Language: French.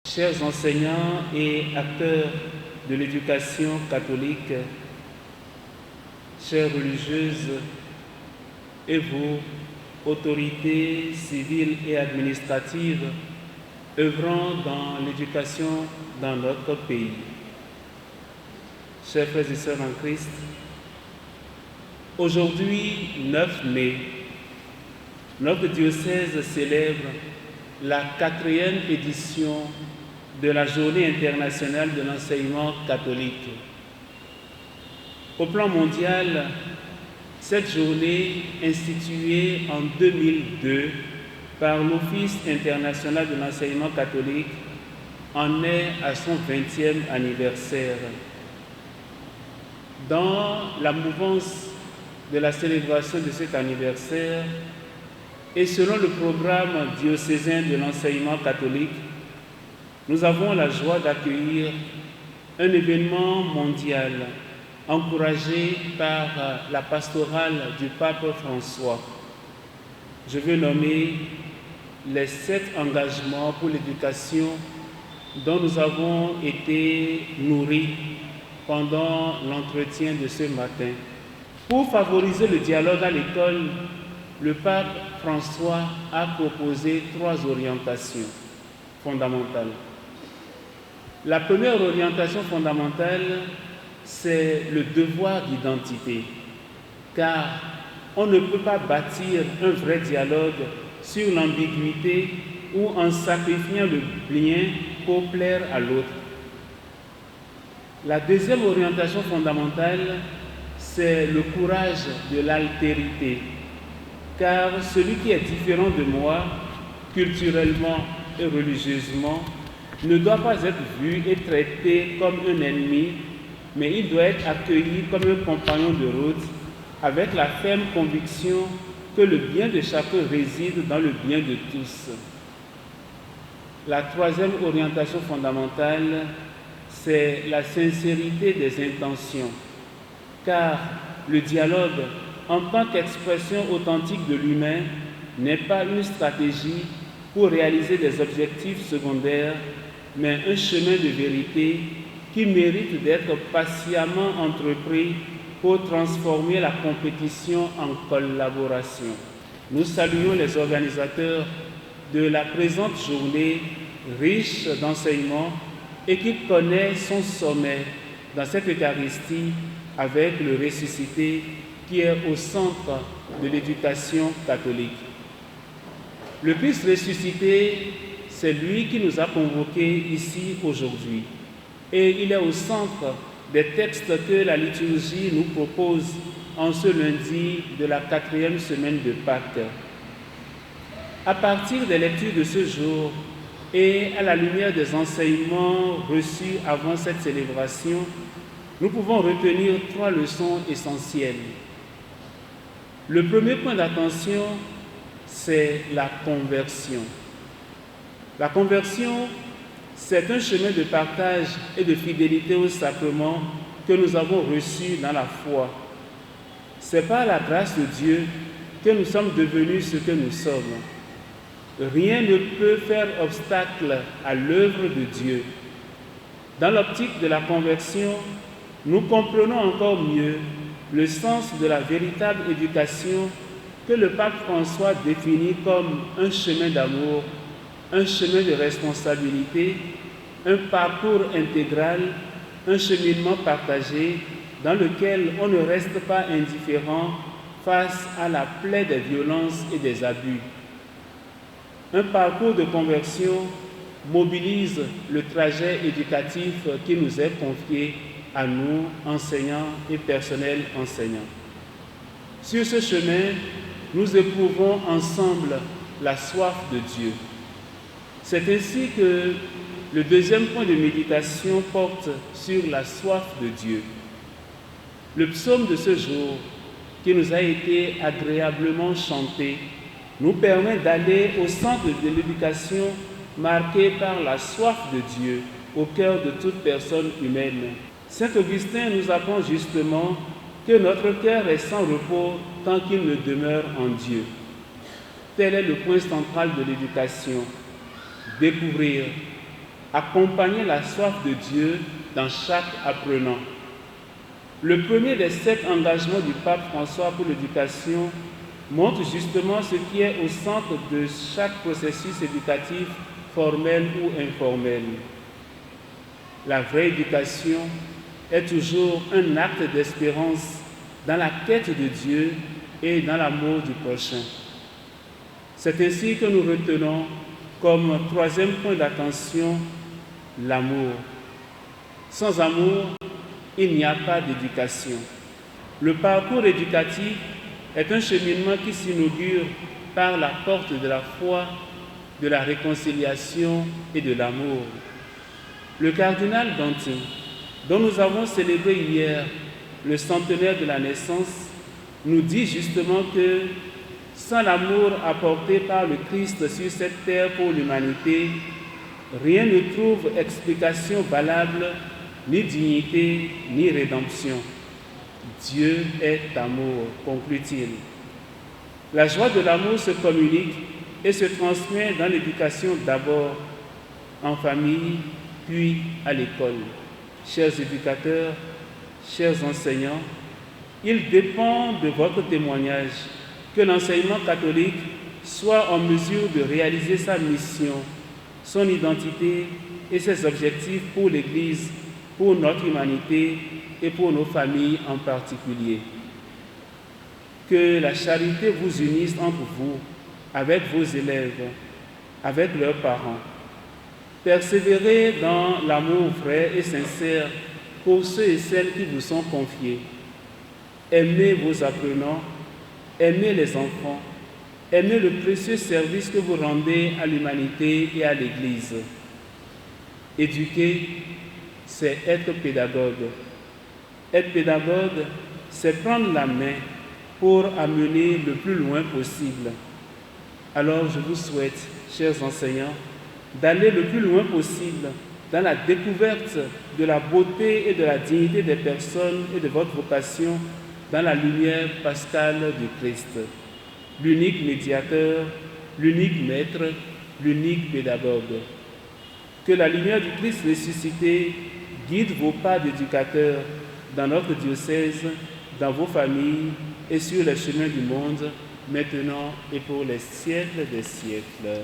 Chers enseignants et acteurs de l'éducation catholique, chères religieuses et vous, autorités civiles et administratives œuvrant dans l'éducation dans notre pays. Chers frères et sœurs en Christ, aujourd'hui, 9 mai, notre diocèse célèbre la 4e édition de la Journée internationale de l'enseignement catholique. Au plan mondial, cette journée, instituée en 2002 par l'Office international de l'enseignement catholique, en est à son 20e anniversaire. Dans la mouvance de la célébration de cet anniversaire, et selon le programme diocésain de l'enseignement catholique, nous avons la joie d'accueillir un événement mondial encouragé par la pastorale du pape François. Je veux nommer les 7 engagements pour l'éducation dont nous avons été nourris pendant l'entretien de ce matin. Pour favoriser le dialogue à l'école, le pape François a proposé 3 orientations fondamentales. La première orientation fondamentale, c'est le devoir d'identité, car on ne peut pas bâtir un vrai dialogue sur l'ambiguïté ou en sacrifiant le bien pour plaire à l'autre. La deuxième orientation fondamentale, c'est le courage de l'altérité, car celui qui est différent de moi, culturellement et religieusement, ne doit pas être vu et traité comme un ennemi, mais il doit être accueilli comme un compagnon de route, avec la ferme conviction que le bien de chacun réside dans le bien de tous. La troisième orientation fondamentale, c'est la sincérité des intentions, car le dialogue, en tant qu'expression authentique de l'humain, n'est pas une stratégie pour réaliser des objectifs secondaires, mais un chemin de vérité qui mérite d'être patiemment entrepris pour transformer la compétition en collaboration. Nous saluons les organisateurs de la présente journée riche d'enseignements et qui connaît son sommet dans cette Eucharistie avec le ressuscité qui est au centre de l'éducation catholique. Le Christ ressuscité, c'est lui qui nous a convoqués ici aujourd'hui. Et il est au centre des textes que la liturgie nous propose en ce lundi de la 4e semaine de Pâques. À partir des lectures de ce jour et à la lumière des enseignements reçus avant cette célébration, nous pouvons retenir 3 leçons essentielles. Le premier point d'attention, c'est la conversion. La conversion, c'est un chemin de partage et de fidélité au sacrement que nous avons reçu dans la foi. C'est par la grâce de Dieu que nous sommes devenus ce que nous sommes. Rien ne peut faire obstacle à l'œuvre de Dieu. Dans l'optique de la conversion, nous comprenons encore mieux le sens de la véritable éducation que le pape François définit comme un chemin d'amour, un chemin de responsabilité, un parcours intégral, un cheminement partagé dans lequel on ne reste pas indifférent face à la plaie des violences et des abus. Un parcours de conversion mobilise le trajet éducatif qui nous est confié à nous, enseignants et personnel enseignant. Sur ce chemin, nous éprouvons ensemble la soif de Dieu. C'est ainsi que le deuxième point de méditation porte sur la soif de Dieu. Le psaume de ce jour, qui nous a été agréablement chanté, nous permet d'aller au centre de l'éducation marquée par la soif de Dieu au cœur de toute personne humaine. Saint Augustin nous apprend justement que notre cœur est sans repos tant qu'il ne demeure en Dieu. Tel est le point central de l'éducation. Découvrir accompagner la soif de Dieu dans chaque apprenant. Le premier des 7 engagements du pape François pour l'éducation montre justement ce qui est au centre de chaque processus éducatif, formel ou informel. La vraie éducation est toujours un acte d'espérance dans la quête de Dieu et dans l'amour du prochain. C'est ainsi que nous retenons comme 3e point d'attention l'amour. Sans amour, il n'y a pas d'éducation. Le parcours éducatif est un cheminement qui s'inaugure par la porte de la foi, de la réconciliation et de l'amour. Le cardinal Dantin, dont nous avons célébré hier le centenaire de la naissance, nous dit justement que sans l'amour apporté par le Christ sur cette terre pour l'humanité, rien ne trouve explication valable, ni dignité, ni rédemption. Dieu est amour, conclut-il. La joie de l'amour se communique et se transmet dans l'éducation d'abord, en famille, puis à l'école. Chers éducateurs, chers enseignants, il dépend de votre témoignage que l'enseignement catholique soit en mesure de réaliser sa mission, son identité et ses objectifs pour l'Église, pour notre humanité et pour nos familles en particulier. Que la charité vous unisse entre vous, avec vos élèves, avec leurs parents. Persévérez dans l'amour vrai et sincère pour ceux et celles qui vous sont confiés. Aimez vos apprenants, aimez les enfants, aimez le précieux service que vous rendez à l'humanité et à l'Église. Éduquer, c'est être pédagogue. Être pédagogue, c'est prendre la main pour amener le plus loin possible. Alors je vous souhaite, chers enseignants, d'aller le plus loin possible dans la découverte de la beauté et de la dignité des personnes et de votre vocation dans la lumière pascale du Christ, l'unique médiateur, l'unique maître, l'unique pédagogue. Que la lumière du Christ ressuscité guide vos pas d'éducateurs dans notre diocèse, dans vos familles et sur les chemins du monde, maintenant et pour les siècles des siècles.